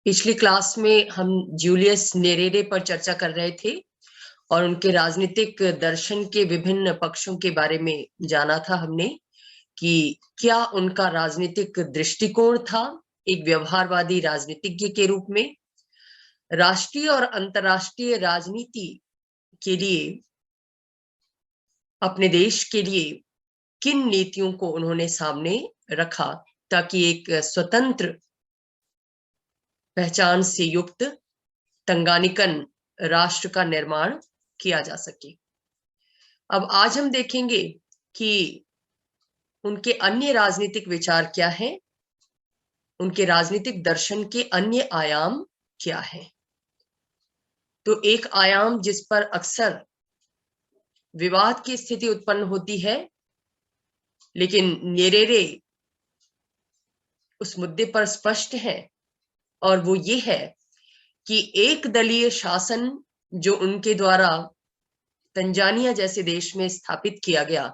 पिछली क्लास में हम जूलियस नेरेरे पर चर्चा कर रहे थे और उनके राजनीतिक दर्शन के विभिन्न पक्षों के बारे में जाना था हमने कि क्या उनका राजनीतिक दृष्टिकोण था एक व्यवहारवादी राजनीतिज्ञ के रूप में, राष्ट्रीय और अंतर्राष्ट्रीय राजनीति के लिए, अपने देश के लिए किन नीतियों को उन्होंने सामने रखा ताकि एक स्वतंत्र पहचान से युक्त तंगानिकन राष्ट्र का निर्माण किया जा सके। अब आज हम देखेंगे कि उनके अन्य राजनीतिक विचार क्या हैं, उनके राजनीतिक दर्शन के अन्य आयाम क्या हैं। तो एक आयाम जिस पर अक्सर विवाद की स्थिति उत्पन्न होती है, लेकिन नेरेरे उस मुद्दे पर स्पष्ट है, और वो ये है कि एक दलीय शासन जो उनके द्वारा तंजानिया जैसे देश में स्थापित किया गया,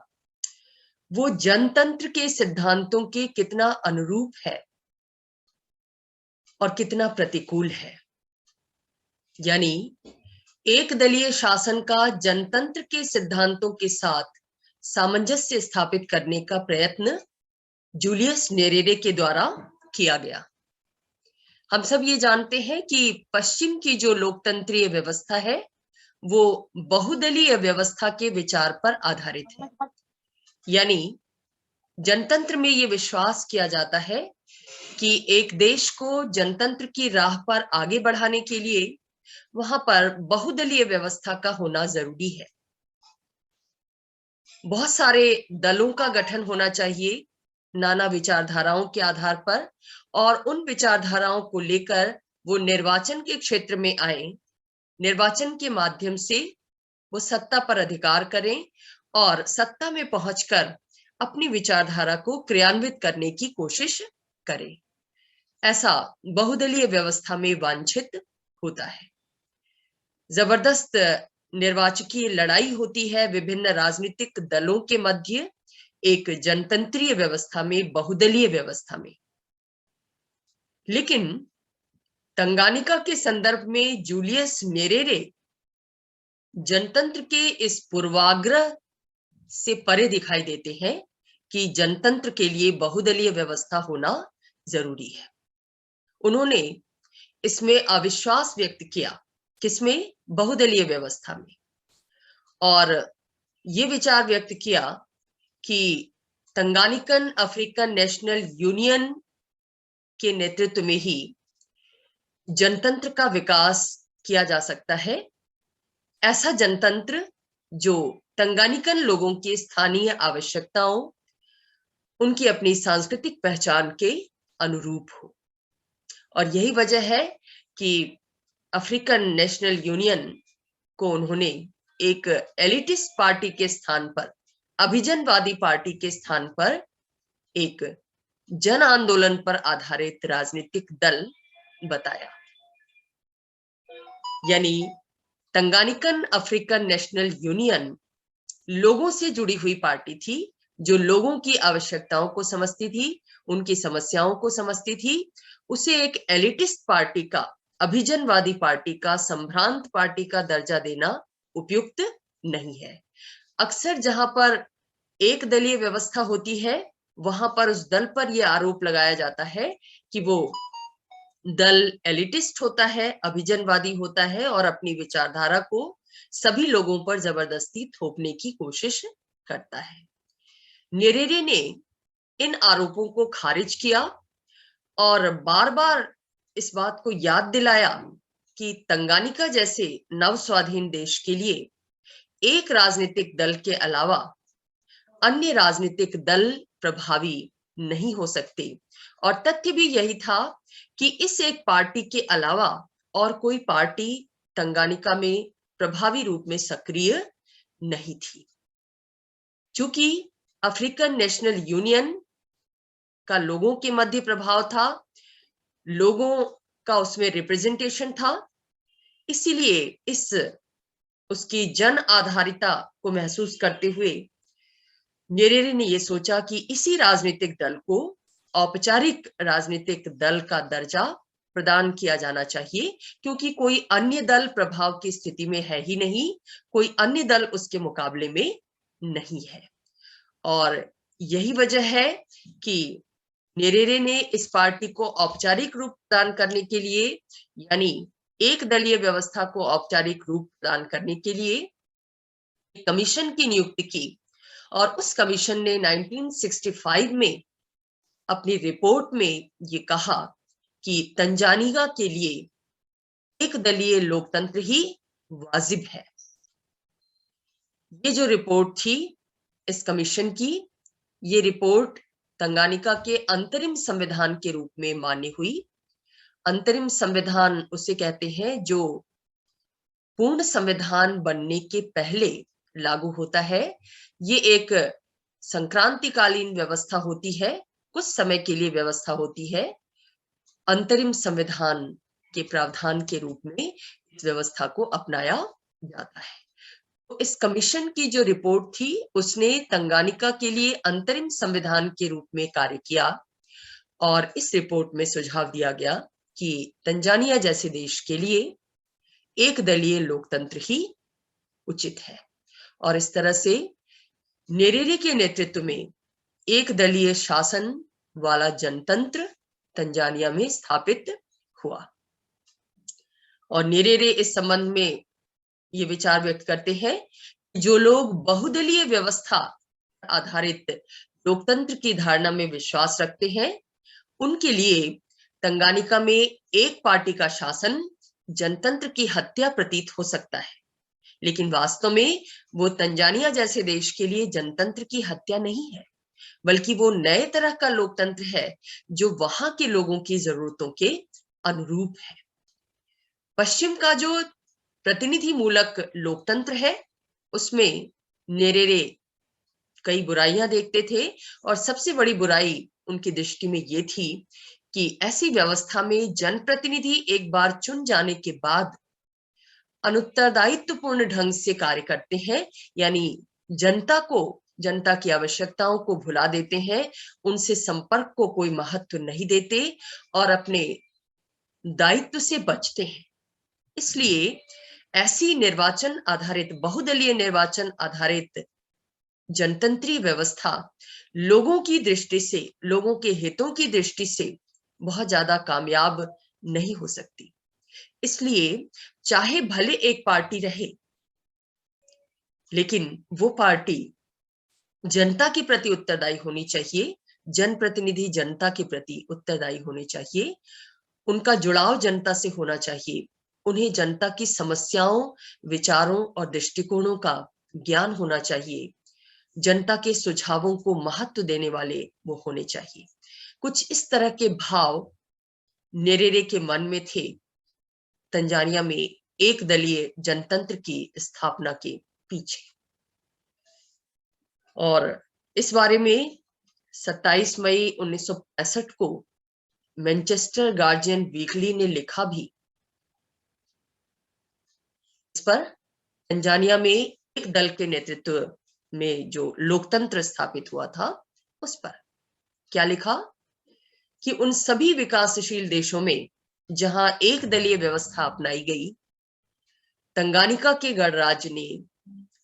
वो जनतंत्र के सिद्धांतों के कितना अनुरूप है और कितना प्रतिकूल है। यानी एक दलीय शासन का जनतंत्र के सिद्धांतों के साथ सामंजस्य स्थापित करने का प्रयत्न जूलियस नेरेरे के द्वारा किया गया। हम सब ये जानते हैं कि पश्चिम की जो लोकतंत्रीय व्यवस्था है वो बहुदलीय व्यवस्था के विचार पर आधारित है। यानी जनतंत्र में ये विश्वास किया जाता है कि एक देश को जनतंत्र की राह पर आगे बढ़ाने के लिए वहां पर बहुदलीय व्यवस्था का होना जरूरी है। बहुत सारे दलों का गठन होना चाहिए नाना विचारधाराओं के आधार पर, और उन विचारधाराओं को लेकर वो निर्वाचन के क्षेत्र में आए, निर्वाचन के माध्यम से वो सत्ता पर अधिकार करें और सत्ता में पहुंचकर अपनी विचारधारा को क्रियान्वित करने की कोशिश करें। ऐसा बहुदलीय व्यवस्था में वांछित होता है। जबरदस्त निर्वाचकीय लड़ाई होती है विभिन्न राजनीतिक दलों के मध्य एक जनतंत्रीय व्यवस्था में, बहुदलीय व्यवस्था में। लेकिन तंगानिका के संदर्भ में जूलियस नेरेरे जनतंत्र के इस पूर्वाग्रह से परे दिखाई देते हैं कि जनतंत्र के लिए बहुदलीय व्यवस्था होना जरूरी है। उन्होंने इसमें अविश्वास व्यक्त किया, किसमें? बहुदलीय व्यवस्था में, और ये विचार व्यक्त किया कि तंगानिकन अफ्रीकन नेशनल यूनियन के नेतृत्व में ही जनतंत्र का विकास किया जा सकता है। ऐसा जनतंत्र जो तंगानिकन लोगों की स्थानीय आवश्यकताओं, उनकी अपनी सांस्कृतिक पहचान के अनुरूप हो। और यही वजह है कि अफ्रीकन नेशनल यूनियन को उन्होंने एक एलिटिस्ट पार्टी के स्थान पर, अभिजनवादी पार्टी के स्थान पर एक जन आंदोलन पर आधारित राजनीतिक दल बताया। यानी तंगानिकन अफ्रीकन नेशनल यूनियन लोगों से जुड़ी हुई पार्टी थी, जो लोगों की आवश्यकताओं को समझती थी, उनकी समस्याओं को समझती थी। उसे एक एलिटिस्ट पार्टी का, अभिजनवादी पार्टी का, संभ्रांत पार्टी का दर्जा देना उपयुक्त नहीं है। अक्सर जहां पर एक दलीय व्यवस्था होती है, वहां पर उस दल पर यह आरोप लगाया जाता है कि वो दल एलिटिस्ट होता है, अभिजनवादी होता है और अपनी विचारधारा को सभी लोगों पर जबरदस्ती थोपने की कोशिश करता है। नेरेरे ने इन आरोपों को खारिज किया और बार बार इस बात को याद दिलाया कि तंगानिका जैसे नव स्वाधीन देश के लिए एक राजनीतिक दल के अलावा अन्य राजनीतिक दल प्रभावी नहीं हो सकते। और तथ्य भी यही था कि इस एक पार्टी के अलावा और कोई पार्टी तंगानिका में प्रभावी रूप में सक्रिय नहीं थी। चूंकि अफ्रीकन नेशनल यूनियन का लोगों के मध्य प्रभाव था, लोगों का उसमें रिप्रेजेंटेशन था, इसीलिए उसकी जन आधारिता को महसूस करते हुए नेरेरे ने यह सोचा कि इसी राजनीतिक दल को औपचारिक राजनीतिक दल का दर्जा प्रदान किया जाना चाहिए, क्योंकि कोई अन्य दल प्रभाव की स्थिति में है ही नहीं, कोई अन्य दल उसके मुकाबले में नहीं है। और यही वजह है कि नेरेरे ने इस पार्टी को औपचारिक रूप प्रदान करने के लिए, यानी एक दलीय व्यवस्था को औपचारिक रूप प्रदान करने के लिए कमीशन की नियुक्ति की। और उस कमीशन ने 1965 में अपनी रिपोर्ट में ये कहा कि तंजानिया के लिए एक दलीय लोकतंत्र ही वाजिब है। ये जो रिपोर्ट थी इस कमीशन की, ये रिपोर्ट तंगानिका के अंतरिम संविधान के रूप में मान्य हुई। अंतरिम संविधान उसे कहते हैं जो पूर्ण संविधान बनने के पहले लागू होता है। ये एक संक्रांतिकालीन व्यवस्था होती है, कुछ समय के लिए व्यवस्था होती है। अंतरिम संविधान के प्रावधान के रूप में इस व्यवस्था को अपनाया जाता है। तो इस कमीशन की जो रिपोर्ट थी उसने तंगानिका के लिए अंतरिम संविधान के रूप में कार्य किया, और इस रिपोर्ट में सुझाव दिया गया कि तंजानिया जैसे देश के लिए एक दलीय लोकतंत्र ही उचित है। और इस तरह से नेरेरे के नेतृत्व में एक दलीय शासन वाला जनतंत्र तंजानिया में स्थापित हुआ। और नेरेरे इस संबंध में ये विचार व्यक्त करते हैं कि जो लोग बहुदलीय व्यवस्था आधारित लोकतंत्र की धारणा में विश्वास रखते हैं, उनके लिए तंगानिका में एक पार्टी का शासन जनतंत्र की हत्या प्रतीत हो सकता है, लेकिन वास्तव में वो तंजानिया जैसे देश के लिए जनतंत्र की हत्या नहीं है, बल्कि वो नए तरह का लोकतंत्र है जो वहां के लोगों की जरूरतों के अनुरूप है। पश्चिम का जो प्रतिनिधि मूलक लोकतंत्र है उसमें नेरेरे कई बुराइयां देखते थे, और सबसे बड़ी बुराई उनकी दृष्टि में ये थी कि ऐसी व्यवस्था में जनप्रतिनिधि एक बार चुन जाने के बाद अनुत्तरदायित्वपूर्ण ढंग से कार्य करते हैं, यानी जनता की आवश्यकताओं को भुला देते हैं, उनसे संपर्क को कोई महत्व नहीं देते और अपने दायित्व से बचते हैं। इसलिए ऐसी निर्वाचन आधारित, बहुदलीय निर्वाचन आधारित जनतंत्री व्यवस्था लोगों की दृष्टि से, लोगों के हितों की दृष्टि से बहुत ज्यादा कामयाब नहीं हो सकती। इसलिए चाहे भले एक पार्टी रहे, लेकिन वो पार्टी जनता के प्रति उत्तरदायी होनी चाहिए, जनप्रतिनिधि जनता के प्रति उत्तरदायी होने चाहिए, उनका जुड़ाव जनता से होना चाहिए, उन्हें जनता की समस्याओं, विचारों और दृष्टिकोणों का ज्ञान होना चाहिए, जनता के सुझावों को महत्व देने वाले वो होने चाहिए। कुछ इस तरह के भाव नेरेरे के मन में थे तंजानिया में एक दलीय जनतंत्र की स्थापना के पीछे। और इस बारे में 27 मई 1965 को मैनचेस्टर गार्जियन वीकली ने लिखा भी। इस पर तंजानिया में एक दल के नेतृत्व में जो लोकतंत्र स्थापित हुआ था उस पर क्या लिखा कि उन सभी विकासशील देशों में जहां एक दलीय व्यवस्था अपनाई गई, तंगानिका के गणराज्य ने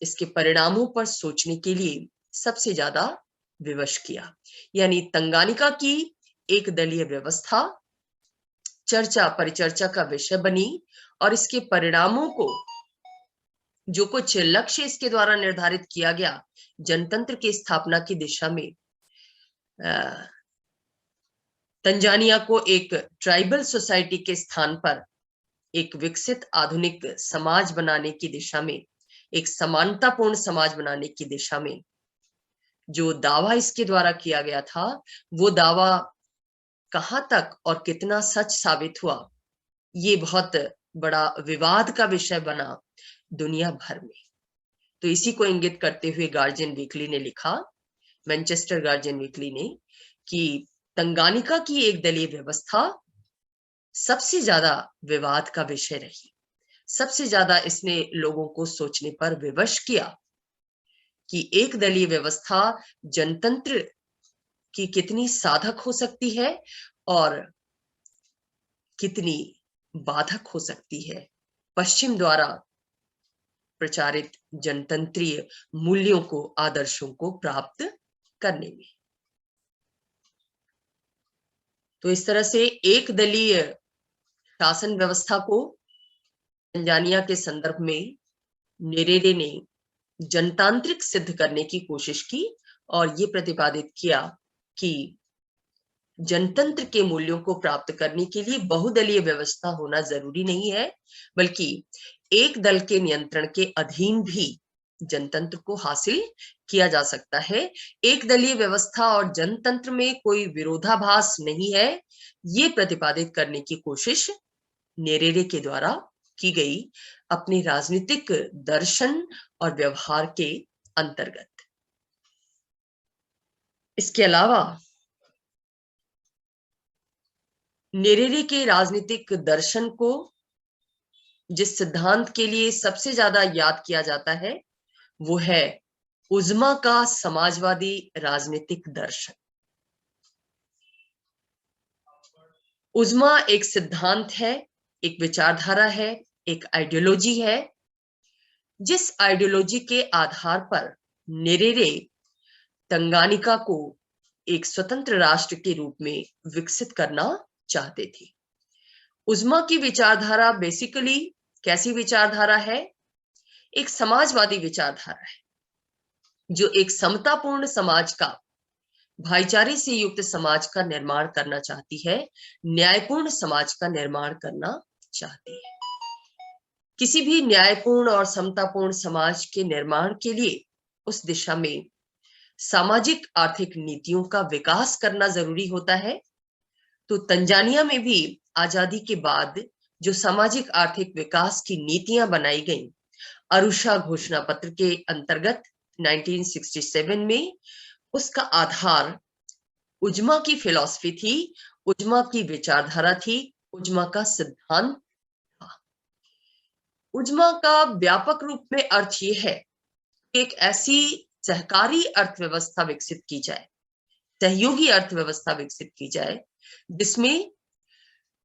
इसके परिणामों पर सोचने के लिए सबसे ज्यादा विवश किया। यानी तंगानिका की एक दलीय व्यवस्था चर्चा परिचर्चा का विषय बनी, और इसके परिणामों को, जो कुछ लक्ष्य इसके द्वारा निर्धारित किया गया जनतंत्र की स्थापना की दिशा में, तंजानिया को एक ट्राइबल सोसाइटी के स्थान पर एक विकसित आधुनिक समाज बनाने की दिशा में, एक समानतापूर्ण समाज बनाने की दिशा में जो दावा इसके द्वारा किया गया था, वो दावा कहां तक और कितना सच साबित हुआ, ये बहुत बड़ा विवाद का विषय बना दुनिया भर में। तो इसी को इंगित करते हुए गार्जियन वीकली ने लिखा, मैनचेस्टर गार्जियन वीकली ने, कि तंगानिका की एक दलीय व्यवस्था सबसे ज्यादा विवाद का विषय रही, सबसे ज्यादा इसने लोगों को सोचने पर विवश किया कि एक दलीय व्यवस्था जनतंत्र की कितनी साधक हो सकती है और कितनी बाधक हो सकती है पश्चिम द्वारा प्रचारित जनतंत्रीय मूल्यों को, आदर्शों को प्राप्त करने में। तो इस तरह से एक दलीय शासन व्यवस्था को तंजानिया के संदर्भ में नेरेरे ने जनतांत्रिक सिद्ध करने की कोशिश की और ये प्रतिपादित किया कि जनतंत्र के मूल्यों को प्राप्त करने के लिए बहुदलीय व्यवस्था होना जरूरी नहीं है, बल्कि एक दल के नियंत्रण के अधीन भी जनतंत्र को हासिल किया जा सकता है। एक दलीय व्यवस्था और जनतंत्र में कोई विरोधाभास नहीं है, ये प्रतिपादित करने की कोशिश नेरेरे के द्वारा की गई अपने राजनीतिक दर्शन और व्यवहार के अंतर्गत। इसके अलावा नेरेरे के राजनीतिक दर्शन को जिस सिद्धांत के लिए सबसे ज्यादा याद किया जाता है वो है उज़्मा का समाजवादी राजनीतिक दर्शन। उज़्मा एक सिद्धांत है, एक विचारधारा है, एक आइडियोलॉजी है, जिस आइडियोलॉजी के आधार पर नेरेरे तंगानिका को एक स्वतंत्र राष्ट्र के रूप में विकसित करना चाहते थे। उज़्मा की विचारधारा बेसिकली कैसी विचारधारा है? एक समाजवादी विचारधारा है जो एक समतापूर्ण समाज का, भाईचारे से युक्त समाज का निर्माण करना चाहती है, न्यायपूर्ण समाज का निर्माण करना चाहती है। किसी भी न्यायपूर्ण और समतापूर्ण समाज के निर्माण के लिए उस दिशा में सामाजिक आर्थिक नीतियों का विकास करना जरूरी होता है। तो तंजानिया में भी आजादी के बाद जो सामाजिक आर्थिक विकास की नीतियां बनाई गईं, अरुषा घोषणा पत्र के अंतर्गत 1967 में, उसका आधार उज़्मा की फिलॉसफी थी, उज़्मा की विचारधारा थी, उज़्मा का सिद्धांत था। उज़्मा का व्यापक रूप में अर्थ यह है कि एक ऐसी सहकारी अर्थव्यवस्था विकसित की जाए, सहयोगी अर्थव्यवस्था विकसित की जाए, जिसमें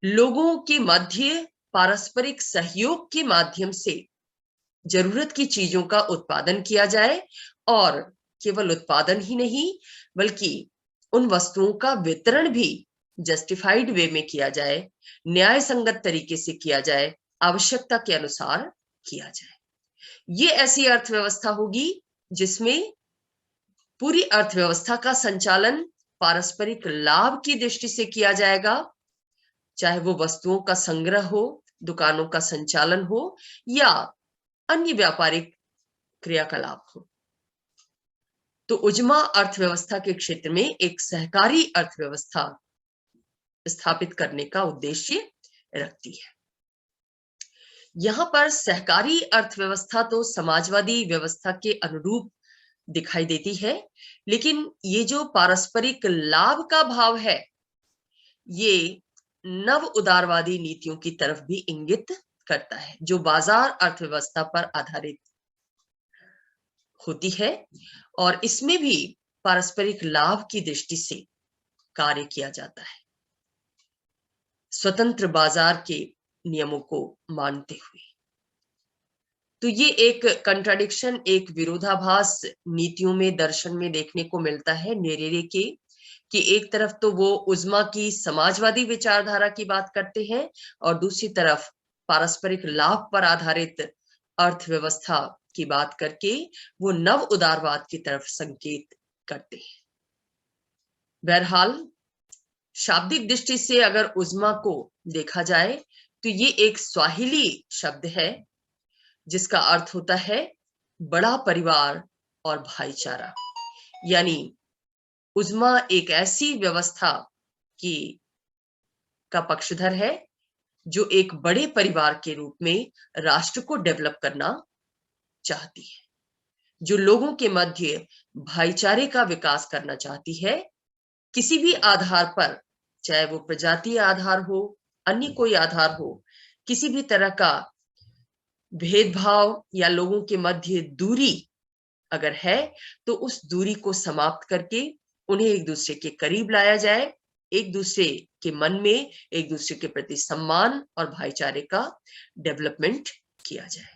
लोगों के मध्य पारस्परिक सहयोग के माध्यम से जरूरत की चीजों का उत्पादन किया जाए और केवल उत्पादन ही नहीं बल्कि उन वस्तुओं का वितरण भी जस्टिफाइड वे में किया जाए, न्याय संगत तरीके से किया जाए, आवश्यकता के अनुसार किया जाए। ये ऐसी अर्थव्यवस्था होगी जिसमें पूरी अर्थव्यवस्था का संचालन पारस्परिक लाभ की दृष्टि से किया जाएगा, चाहे वो वस्तुओं का संग्रह हो, दुकानों का संचालन हो या अन्य व्यापारिक क्रियाकलाप हो। तो उज़्मा अर्थव्यवस्था के क्षेत्र में एक सहकारी अर्थव्यवस्था स्थापित करने का उद्देश्य रखती है। यहां पर सहकारी अर्थव्यवस्था तो समाजवादी व्यवस्था के अनुरूप दिखाई देती है, लेकिन ये जो पारस्परिक लाभ का भाव है ये नव उदारवादी नीतियों की तरफ भी इंगित करता है, जो बाजार अर्थव्यवस्था पर आधारित होती है और इसमें भी पारस्परिक लाभ की दृष्टि से कार्य किया जाता है, स्वतंत्र बाजार के नियमों को मानते हुए। तो ये एक कंट्राडिक्शन, एक विरोधाभास नीतियों में, दर्शन में देखने को मिलता है नेरेरे के, कि एक तरफ तो वो उज़्मा की समाजवादी विचारधारा की बात करते हैं और दूसरी तरफ पारस्परिक लाभ पर आधारित अर्थव्यवस्था की बात करके वो नव उदारवाद की तरफ संकेत करते हैं। बहरहाल शाब्दिक दृष्टि से अगर उज़्मा को देखा जाए तो ये एक स्वाहिली शब्द है जिसका अर्थ होता है बड़ा परिवार और भाईचारा। यानी उज़्मा एक ऐसी व्यवस्था की का पक्षधर है जो एक बड़े परिवार के रूप में राष्ट्र को डेवलप करना चाहती है, जो लोगों के मध्य भाईचारे का विकास करना चाहती है, किसी भी आधार पर, चाहे वो प्रजातीय आधार हो, अन्य कोई आधार हो, किसी भी तरह का भेदभाव या लोगों के मध्य दूरी अगर है तो उस दूरी को समाप्त करके उन्हें एक दूसरे के करीब लाया जाए, एक दूसरे के मन में एक दूसरे के प्रति सम्मान और भाईचारे का डेवलपमेंट किया जाए।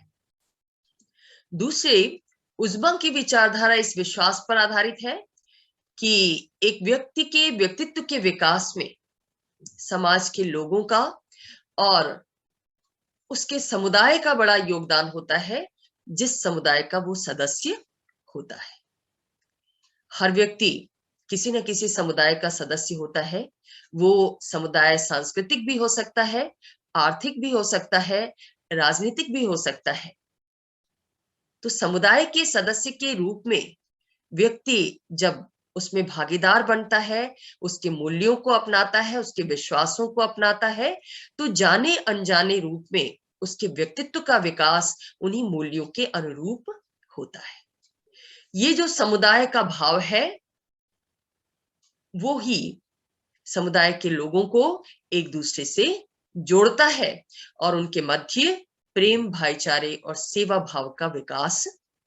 दूसरे, उज़्मा की विचारधारा इस विश्वास पर आधारित है कि एक व्यक्ति के व्यक्तित्व के विकास में समाज के लोगों का और उसके समुदाय का बड़ा योगदान होता है, जिस समुदाय का वो सदस्य होता है। हर व्यक्ति किसी न किसी समुदाय का सदस्य होता है। वो समुदाय सांस्कृतिक भी हो सकता है, आर्थिक भी हो सकता है, राजनीतिक भी हो सकता है। तो समुदाय के सदस्य के रूप में व्यक्ति जब उसमें भागीदार बनता है, उसके मूल्यों को अपनाता है, उसके विश्वासों को अपनाता है, तो जाने अनजाने रूप में उसके व्यक्तित्व का विकास उन्हीं मूल्यों के अनुरूप होता है। ये जो समुदाय का भाव है, वो ही समुदाय के लोगों को एक दूसरे से जोड़ता है और उनके मध्य प्रेम, भाईचारे और सेवा भाव का विकास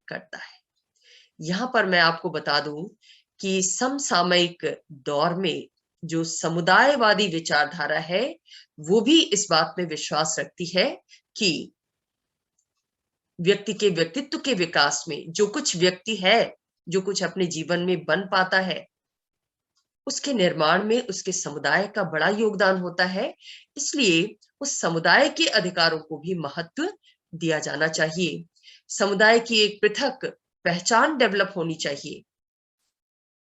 करता है। यहां पर मैं आपको बता दूं कि समसामयिक दौर में जो समुदायवादी विचारधारा है, वो भी इस बात में विश्वास रखती है कि व्यक्ति के व्यक्तित्व के विकास में जो कुछ व्यक्ति है, जो कुछ अपने जीवन में बन पाता है, उसके निर्माण में उसके समुदाय का बड़ा योगदान होता है। इसलिए उस समुदाय के अधिकारों को भी महत्व दिया जाना चाहिए। समुदाय की एक पृथक पहचान डेवलप होनी चाहिए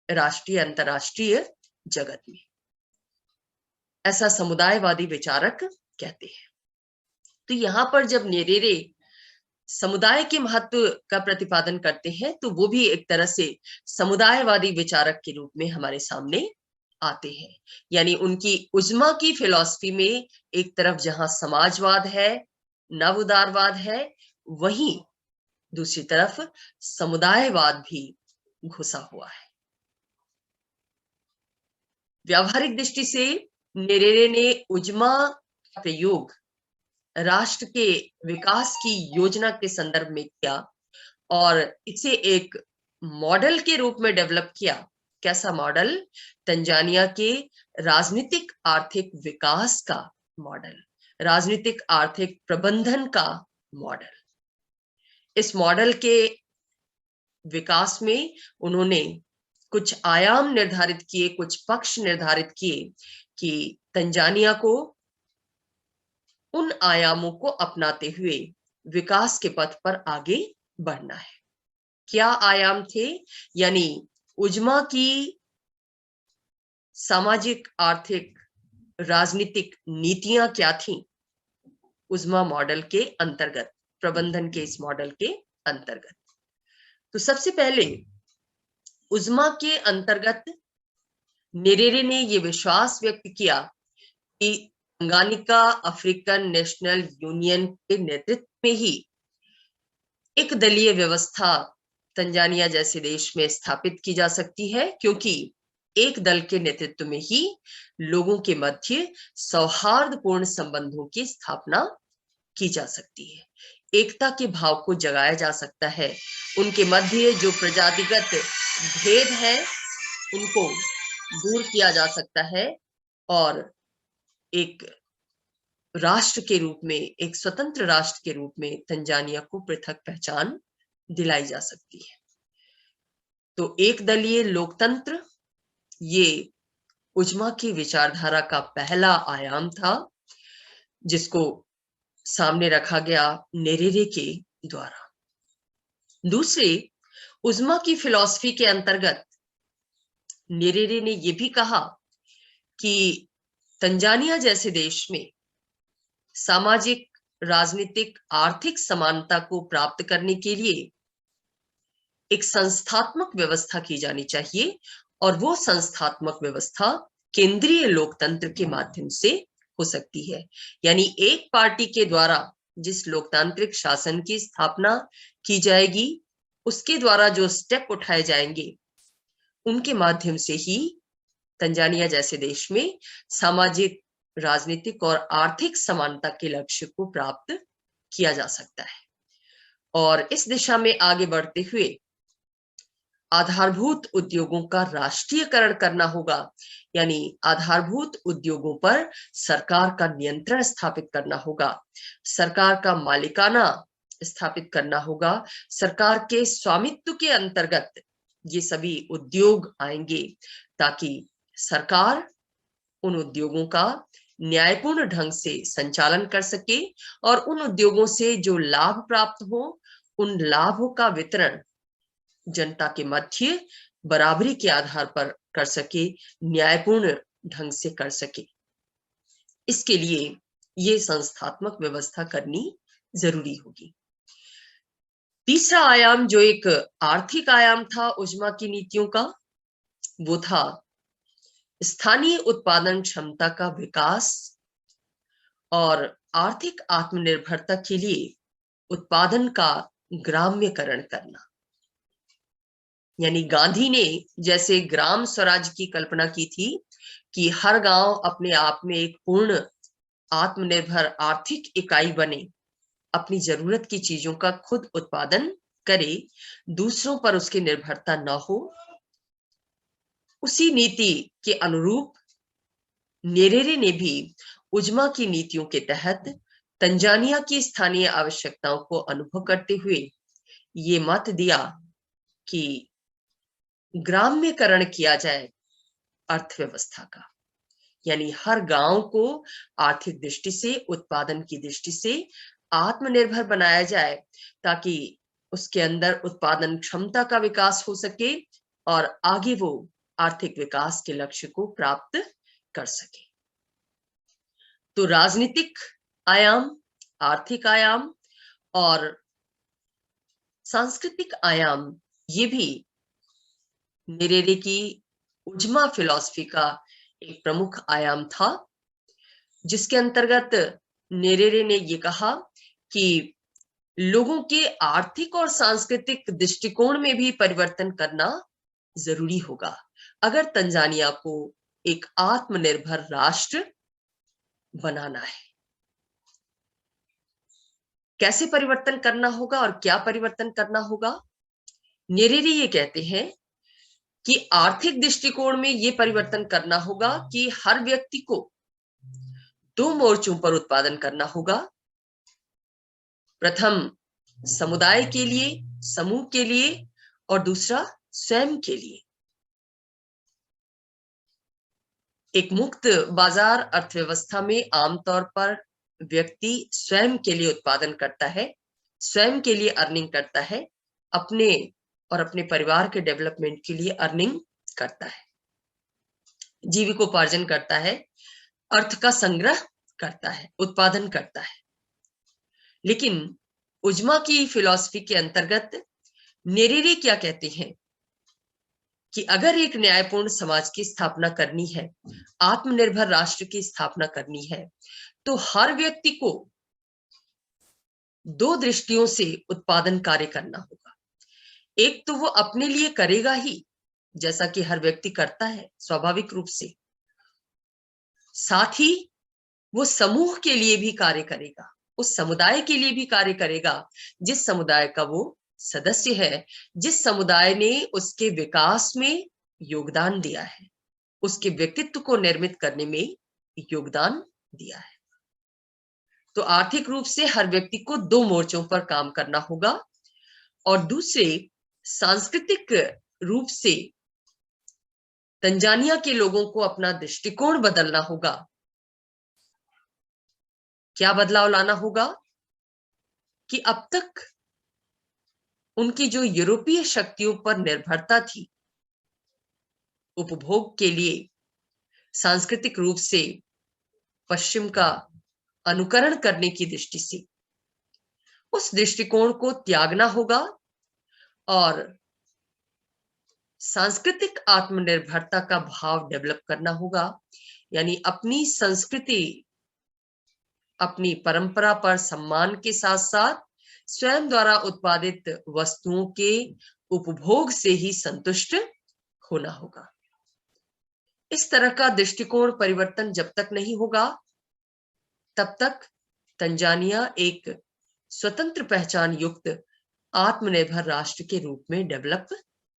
राष्ट्रीय, अंतरराष्ट्रीय जगत में, ऐसा समुदायवादी विचारक कहते हैं। तो यहां पर जब नेरेरे समुदाय के महत्व का प्रतिपादन करते हैं, तो वो भी एक तरह से समुदायवादी विचारक के रूप में हमारे सामने आते हैं। यानी उनकी उज़्मा की फिलॉसफी में एक तरफ जहां समाजवाद है, नव उदारवाद है, वहीं दूसरी तरफ समुदायवाद भी घुसा हुआ है। व्यावहारिक दृष्टि से नेरेरे ने उज़्मा का प्रयोग राष्ट्र के विकास की योजना के संदर्भ में किया और इसे एक मॉडल के रूप में डेवलप किया। कैसा मॉडल? तंजानिया के राजनीतिक आर्थिक विकास का मॉडल, राजनीतिक आर्थिक प्रबंधन का मॉडल। इस मॉडल के विकास में उन्होंने कुछ आयाम निर्धारित किए, कुछ पक्ष निर्धारित किए कि तंजानिया को उन आयामों को अपनाते हुए विकास के पथ पर आगे बढ़ना है। क्या आयाम थे? यानी उज़्मा की सामाजिक, आर्थिक, राजनीतिक नीतियां क्या थीं उज़्मा मॉडल के अंतर्गत, प्रबंधन के इस मॉडल के अंतर्गत? तो सबसे पहले उज़्मा के अंतर्गत नेरेरे ने यह विश्वास व्यक्त किया कि तंगानिका अफ्रीकन नेशनल यूनियन के नेतृत्व में ही एक दलीय व्यवस्था तंजानिया जैसे देश में स्थापित की जा सकती है, क्योंकि एक दल के नेतृत्व में ही लोगों के मध्य सौहार्दपूर्ण संबंधों की स्थापना की जा सकती है, एकता के भाव को जगाया जा सकता है, उनके मध्य जो प्रजातिगत भेद है उनको दूर किया जा सकता है और एक राष्ट्र के रूप में, एक स्वतंत्र राष्ट्र के रूप में तंजानिया को पृथक पहचान दिलाई जा सकती है। तो एक दलीय लोकतंत्र ये उज़्मा की विचारधारा का पहला आयाम था, जिसको सामने रखा गया नेरेरे के द्वारा। दूसरे, उज़्मा की फिलॉसफी के अंतर्गत नेरेरे ने यह भी कहा कि तंजानिया जैसे देश में सामाजिक, राजनीतिक, आर्थिक समानता को प्राप्त करने के लिए एक संस्थात्मक व्यवस्था की जानी चाहिए और वो संस्थात्मक व्यवस्था केंद्रीय लोकतंत्र के माध्यम से हो सकती है। यानी एक पार्टी के द्वारा जिस लोकतांत्रिक शासन की स्थापना की जाएगी, उसके द्वारा जो स्टेप उठाए जाएंगे, उनके माध्यम से ही तंजानिया जैसे देश में सामाजिक, राजनीतिक और आर्थिक समानता के लक्ष्य को प्राप्त किया जा सकता है। और इस दिशा में आगे बढ़ते हुए आधारभूत उद्योगों का राष्ट्रीयकरण करना होगा, यानी आधारभूत उद्योगों पर सरकार का नियंत्रण स्थापित करना होगा, सरकार का मालिकाना स्थापित करना होगा, सरकार के स्वामित्व के अंतर्गत ये सभी उद्योग आएंगे, ताकि सरकार उन उद्योगों का न्यायपूर्ण ढंग से संचालन कर सके और उन उद्योगों से जो लाभ प्राप्त हो, उन लाभों का वितरण जनता के मध्य बराबरी के आधार पर कर सके, न्यायपूर्ण ढंग से कर सके। इसके लिए ये संस्थात्मक व्यवस्था करनी जरूरी होगी। तीसरा आयाम जो एक आर्थिक आयाम था उज्मा की नीतियों का, वो था स्थानीय उत्पादन क्षमता का विकास और आर्थिक आत्मनिर्भरता के लिए उत्पादन का ग्राम्यकरण करना। यानी गांधी ने जैसे ग्राम स्वराज की कल्पना की थी कि हर गांव अपने आप में एक पूर्ण आत्मनिर्भर आर्थिक इकाई बने, अपनी जरूरत की चीजों का खुद उत्पादन करे, दूसरों पर उसकी निर्भरता न हो, उसी नीति के अनुरूप नेरेरे ने भी उज्मा की नीतियों के तहत तंजानिया की स्थानीय आवश्यकताओं को अनुभव करते हुए ये मत दिया कि ग्राम्यकरण किया जाए अर्थव्यवस्था का, यानी हर गांव को आर्थिक दृष्टि से, उत्पादन की दृष्टि से आत्मनिर्भर बनाया जाए, ताकि उसके अंदर उत्पादन क्षमता का विकास हो सके और आगे वो आर्थिक विकास के लक्ष्य को प्राप्त कर सके। तो राजनीतिक आयाम, आर्थिक आयाम और सांस्कृतिक आयाम, ये भी नेरेरे की उज्मा फिलॉसफी का एक प्रमुख आयाम था, जिसके अंतर्गत नेरेरे ने ये कहा कि लोगों के आर्थिक और सांस्कृतिक दृष्टिकोण में भी परिवर्तन करना जरूरी होगा अगर तंजानिया को एक आत्मनिर्भर राष्ट्र बनाना है। कैसे परिवर्तन करना होगा और क्या परिवर्तन करना होगा? नेरेरे ये कहते हैं कि आर्थिक दृष्टिकोण में ये परिवर्तन करना होगा कि हर व्यक्ति को 2 मोर्चों पर उत्पादन करना होगा। प्रथम समुदाय के लिए, समूह के लिए, और दूसरा स्वयं के लिए। एक मुक्त बाजार अर्थव्यवस्था में आमतौर पर व्यक्ति स्वयं के लिए उत्पादन करता है, स्वयं के लिए अर्निंग करता है, अपने और अपने परिवार के डेवलपमेंट के लिए अर्निंग करता है, जीविकोपार्जन करता है, अर्थ का संग्रह करता है, उत्पादन करता है। लेकिन उज्मा की फिलॉसफी के अंतर्गत नेरेरे क्या कहते हैं कि अगर एक न्यायपूर्ण समाज की स्थापना करनी है, आत्मनिर्भर राष्ट्र की स्थापना करनी है, तो हर व्यक्ति को 2 दृष्टियों से उत्पादन कार्य करना होगा। एक तो वो अपने लिए करेगा ही, जैसा कि हर व्यक्ति करता है स्वाभाविक रूप से, साथ ही वो समूह के लिए भी कार्य करेगा, उस समुदाय के लिए भी कार्य करेगा जिस समुदाय का वो सदस्य है, जिस समुदाय ने उसके विकास में योगदान दिया है, उसके व्यक्तित्व को निर्मित करने में योगदान दिया है। तो आर्थिक रूप से हर व्यक्ति को 2 मोर्चों पर काम करना होगा, और दूसरे सांस्कृतिक रूप से तंजानिया के लोगों को अपना दृष्टिकोण बदलना होगा। क्या बदलाव लाना होगा कि अब तक उनकी जो यूरोपीय शक्तियों पर निर्भरता थी उपभोग के लिए, सांस्कृतिक रूप से पश्चिम का अनुकरण करने की दृष्टि से, उस दृष्टिकोण को त्यागना होगा और सांस्कृतिक आत्मनिर्भरता का भाव डेवलप करना होगा। यानी अपनी संस्कृति, अपनी परंपरा पर सम्मान के साथ साथ स्वयं द्वारा उत्पादित वस्तुओं के उपभोग से ही संतुष्ट होना होगा। इस तरह का दृष्टिकोण परिवर्तन जब तक नहीं होगा, तब तक तंजानिया एक स्वतंत्र पहचान युक्त आत्मनिर्भर राष्ट्र के रूप में डेवलप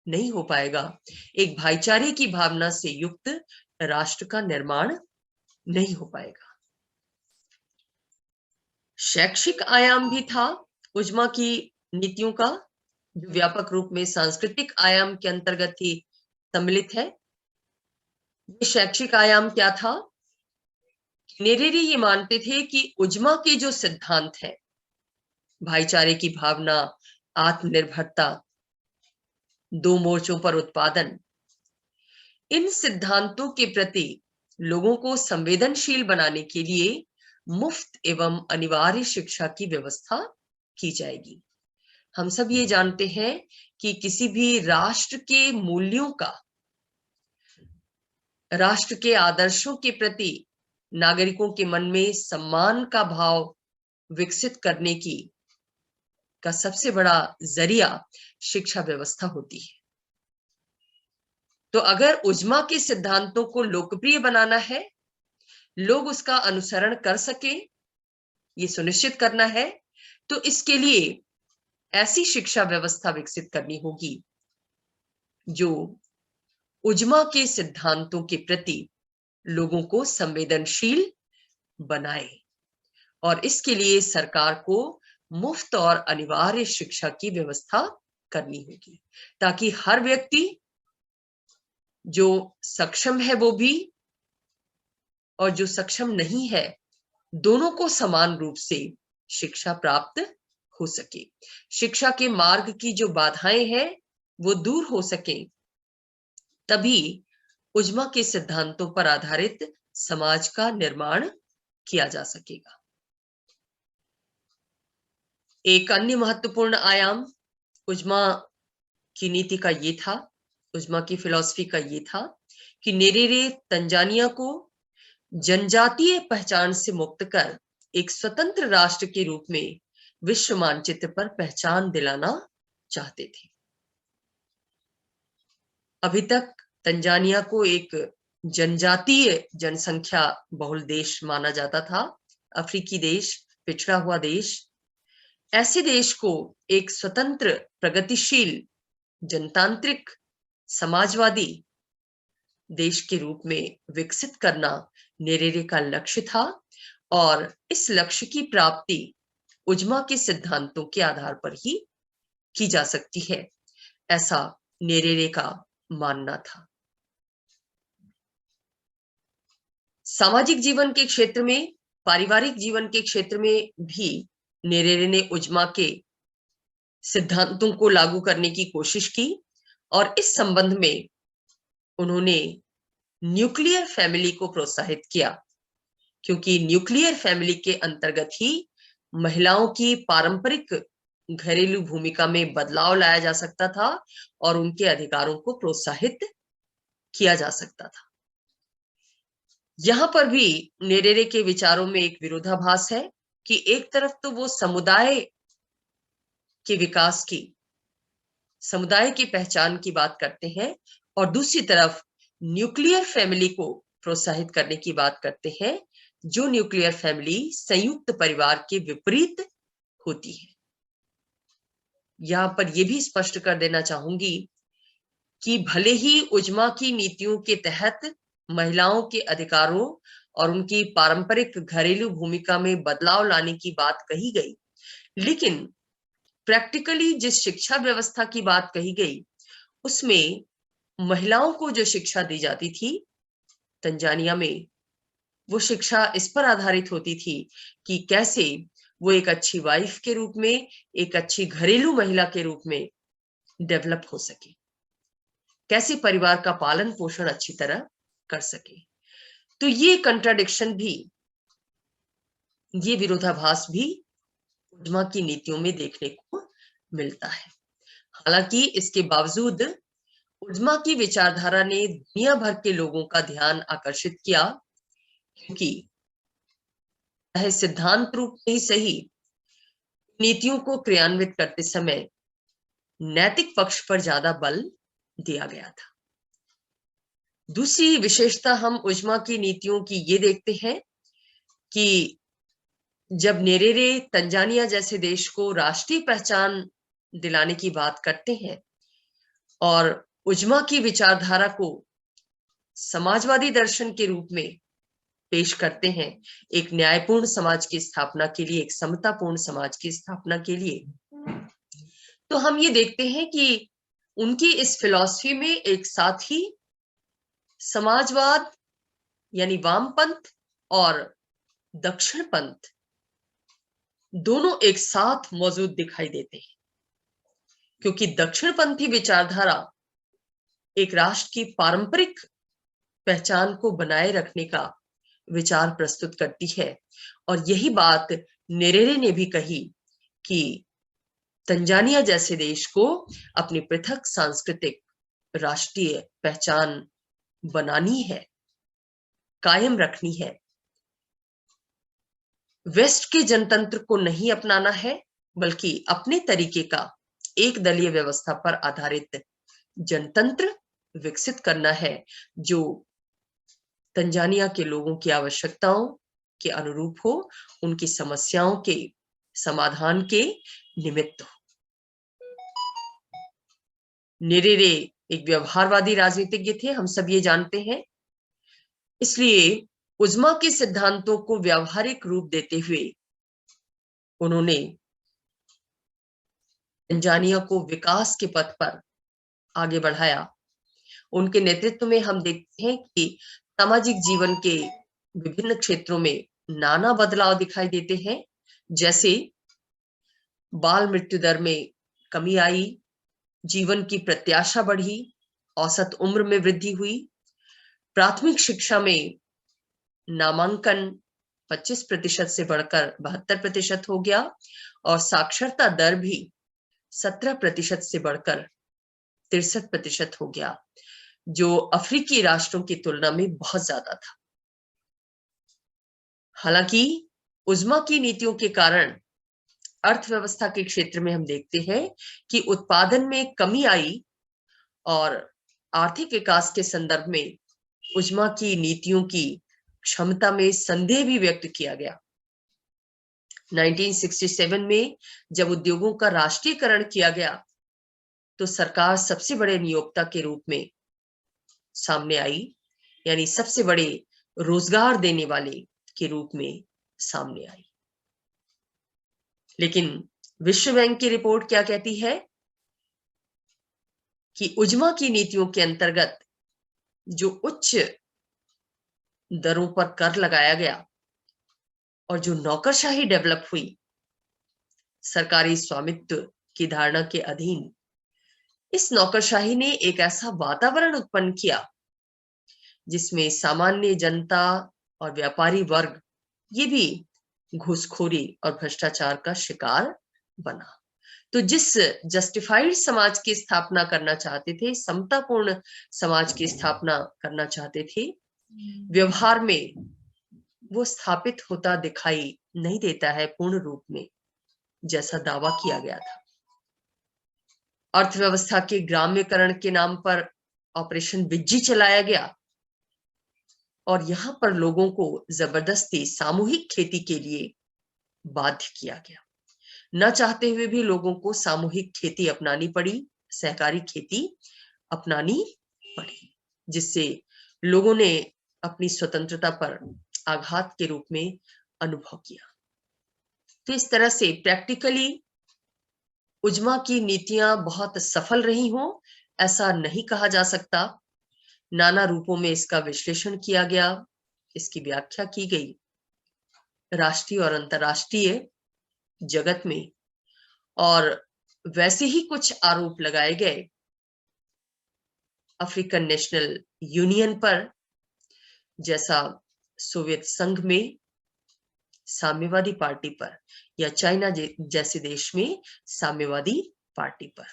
नहीं हो पाएगा। एक भाईचारे की भावना से युक्त राष्ट्र का निर्माण नहीं हो पाएगा। शैक्षिक आयाम भी था उजमा की नीतियों का, जो व्यापक रूप में सांस्कृतिक आयाम के अंतर्गत ही सम्मिलित है। ये शैक्षिक आयाम क्या था? नेरेरे ये मानते थे कि उजमा के जो सिद्धांत है, भाईचारे की भावना, आत्मनिर्भरता, दो मोर्चों पर उत्पादन, इन सिद्धांतों के प्रति लोगों को संवेदनशील बनाने के लिए मुफ्त एवं अनिवार्य शिक्षा की व्यवस्था की जाएगी। हम सब ये जानते हैं कि किसी भी राष्ट्र के मूल्यों का, राष्ट्र के आदर्शों के प्रति नागरिकों के मन में सम्मान का भाव विकसित करने का सबसे बड़ा जरिया शिक्षा व्यवस्था होती है। तो अगर उजमा के सिद्धांतों को लोकप्रिय बनाना है, लोग उसका अनुसरण कर सके, ये सुनिश्चित करना है, तो इसके लिए ऐसी शिक्षा व्यवस्था विकसित करनी होगी जो उजमा के सिद्धांतों के प्रति लोगों को संवेदनशील बनाए। और इसके लिए सरकार को मुफ्त और अनिवार्य शिक्षा की व्यवस्था करनी होगी, ताकि हर व्यक्ति जो सक्षम है वो भी, और जो सक्षम नहीं है, दोनों को समान रूप से शिक्षा प्राप्त हो सके। शिक्षा के मार्ग की जो बाधाएं हैं वो दूर हो सके, तभी उजमा के सिद्धांतों पर आधारित समाज का निर्माण किया जा सकेगा। एक अन्य महत्वपूर्ण आयाम उजमा की नीति का ये था, उजमा की फिलॉसफी का ये था कि नेरेरे तंजानिया को जनजातीय पहचान से मुक्त कर एक स्वतंत्र राष्ट्र के रूप में विश्व मानचित्र पर पहचान दिलाना चाहते थे। अभी तक तंजानिया को एक जनजातीय जनसंख्या बहुल देश माना जाता था, अफ्रीकी देश, पिछड़ा हुआ देश। ऐसे देश को एक स्वतंत्र, प्रगतिशील, जनतांत्रिक, समाजवादी देश के रूप में विकसित करना नेरेरे का लक्ष्य था, और इस लक्ष्य की प्राप्ति उजमा के सिद्धांतों के आधार पर ही की जा सकती है, ऐसा नेरेरे का मानना था। सामाजिक जीवन के क्षेत्र में, पारिवारिक जीवन के क्षेत्र में भी नेरेरे ने उजमा के सिद्धांतों को लागू करने की कोशिश की, और इस संबंध में उन्होंने न्यूक्लियर फैमिली को प्रोत्साहित किया, क्योंकि न्यूक्लियर फैमिली के अंतर्गत ही महिलाओं की पारंपरिक घरेलू भूमिका में बदलाव लाया जा सकता था और उनके अधिकारों को प्रोत्साहित किया जा सकता था। यहां पर भी नेरेरे के विचारों में एक विरोधाभास है कि एक तरफ तो वो समुदाय के विकास की, समुदाय की पहचान की बात करते हैं, और दूसरी तरफ न्यूक्लियर फैमिली को प्रोत्साहित करने की बात करते हैं, जो न्यूक्लियर फैमिली संयुक्त परिवार के विपरीत होती है। यहां पर यह भी स्पष्ट कर देना चाहूंगी कि भले ही उजमा की नीतियों के तहत महिलाओं के अधिकारों और उनकी पारंपरिक घरेलू भूमिका में बदलाव लाने की बात कही गई, लेकिन प्रैक्टिकली जिस शिक्षा व्यवस्था की बात कही गई, उसमें महिलाओं को जो शिक्षा दी जाती थी तंजानिया में, वो शिक्षा इस पर आधारित होती थी कि कैसे वो एक अच्छी वाइफ के रूप में, एक अच्छी घरेलू महिला के रूप में डेवलप हो सके, कैसे परिवार का पालन पोषण अच्छी तरह कर सके। तो ये कंट्राडिक्शन भी, ये विरोधाभास भी उजमा की नीतियों में देखने को मिलता है। हालांकि इसके बावजूद उजमा की विचारधारा ने दुनिया भर के लोगों का ध्यान आकर्षित किया, क्योंकि सिद्धांत रूप में ही सही, नीतियों को क्रियान्वित करते समय नैतिक पक्ष पर ज्यादा बल दिया गया था। दूसरी विशेषता हम उजमा की नीतियों की ये देखते हैं कि जब नेरेरे तंजानिया जैसे देश को राष्ट्रीय पहचान दिलाने की बात करते हैं, और उजमा की विचारधारा को समाजवादी दर्शन के रूप में पेश करते हैं, एक न्यायपूर्ण समाज की स्थापना के लिए, एक समतापूर्ण समाज की स्थापना के लिए। तो हम ये देखते हैं कि उनकी इस फिलॉसफी में एक साथ ही समाजवाद यानी वामपंथ और दक्षिणपंथ दोनों एक साथ मौजूद दिखाई देते हैं, क्योंकि दक्षिणपंथी विचारधारा एक राष्ट्र की पारंपरिक पहचान को बनाए रखने का विचार प्रस्तुत करती है। और यही बात नेरेरे ने भी कही कि तंजानिया जैसे देश को अपनी पृथक सांस्कृतिक राष्ट्रीय पहचान बनानी है, कायम रखनी है। वेस्ट के जनतंत्र को नहीं अपनाना है, बल्कि अपने तरीके का एक दलीय व्यवस्था पर आधारित जनतंत्र विकसित करना है, जो तंजानिया के लोगों की आवश्यकताओं के अनुरूप हो, उनकी समस्याओं के समाधान के निमित्त हो। नेरेरे एक व्यवहारवादी राजनीतिज्ञ थे, हम सब ये जानते हैं। इसलिए उजमा के सिद्धांतों को व्यावहारिक रूप देते हुए उन्होंने तंजानिया को विकास के पथ पर आगे बढ़ाया। उनके नेतृत्व में हम देखते हैं कि सामाजिक जीवन के विभिन्न क्षेत्रों में नाना बदलाव दिखाई देते हैं, जैसे बाल मृत्यु दर में कमी आई, जीवन की प्रत्याशा बढ़ी, औसत उम्र में वृद्धि हुई, प्राथमिक शिक्षा में नामांकन 25% से बढ़कर 72% हो गया और साक्षरता दर भी 17% से बढ़कर 63% हो गया, जो अफ्रीकी राष्ट्रों की तुलना में बहुत ज्यादा था। हालांकि उजमा की नीतियों के कारण अर्थव्यवस्था के क्षेत्र में हम देखते हैं कि उत्पादन में कमी आई और आर्थिक विकास के संदर्भ में उजमा की नीतियों की क्षमता में संदेह भी व्यक्त किया गया। 1967 में जब उद्योगों का राष्ट्रीयकरण किया गया तो सरकार सबसे बड़े नियोक्ता के रूप में सामने आई, यानी सबसे बड़े रोजगार देने वाले के रूप में सामने आई। लेकिन विश्व बैंक की रिपोर्ट क्या कहती है कि उजमा की नीतियों के अंतर्गत जो उच्च दरों पर कर लगाया गया और जो नौकरशाही डेवलप हुई सरकारी स्वामित्व की धारणा के अधीन, इस नौकरशाही ने एक ऐसा वातावरण उत्पन्न किया जिसमें सामान्य जनता और व्यापारी वर्ग ये भी घूसखोरी और भ्रष्टाचार का शिकार बना। तो जिस जस्टिफाइड समाज की स्थापना करना चाहते थे, समतापूर्ण समाज की स्थापना करना चाहते थे, व्यवहार में वो स्थापित होता दिखाई नहीं देता है पूर्ण रूप में, जैसा दावा किया गया था। अर्थव्यवस्था के ग्राम्यकरण के नाम पर ऑपरेशन बिज्जी चलाया गया और यहां पर लोगों को जबरदस्ती सामूहिक खेती के लिए बाध्य किया गया। न चाहते हुए भी लोगों को सामूहिक खेती अपनानी पड़ी, सहकारी खेती अपनानी पड़ी, जिससे लोगों ने अपनी स्वतंत्रता पर आघात के रूप में अनुभव किया। तो इस तरह से प्रैक्टिकली उजमा की नीतियां बहुत सफल रही हों ऐसा नहीं कहा जा सकता। नाना रूपों में इसका विश्लेषण किया गया, इसकी व्याख्या की गई राष्ट्रीय और अंतरराष्ट्रीय जगत में, और वैसे ही कुछ आरोप लगाए गए अफ्रीकन नेशनल यूनियन पर, जैसा सोवियत संघ में साम्यवादी पार्टी पर या चाइना जैसे देश में साम्यवादी पार्टी पर।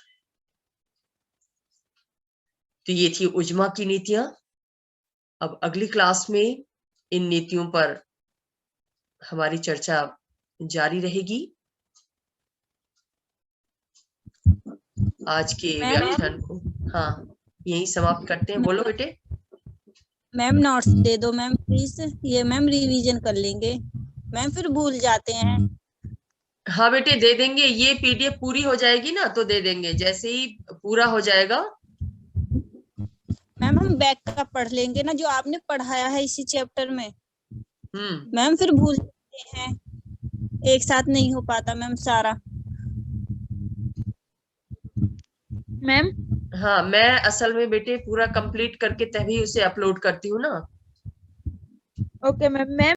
तो ये थी उजमा की नीतियां। अब अगली क्लास में इन नीतियों पर हमारी चर्चा जारी रहेगी। आज के व्याख्यान को यही समाप्त करते हैं। बोलो बेटे। मैम नोट्स दे दो मैम प्लीज, ये मैम रिवीजन कर लेंगे मैम, फिर भूल जाते हैं। हाँ बेटे दे देंगे, ये पीडीएफ पूरी हो जाएगी ना तो दे देंगे, जैसे ही पूरा हो जाएगा मैम हम बैक का पढ़ लेंगे ना, जो आपने पढ़ाया है इसी चैप्टर में। मैम फिर भूल जाते हैं, एक साथ नहीं हो पाता मैम सारा। मैम हाँ, मैं असल में बेटे पूरा कंप्लीट करके तभी उसे अपलोड करती हूँ ना। Okay ma'am. मैम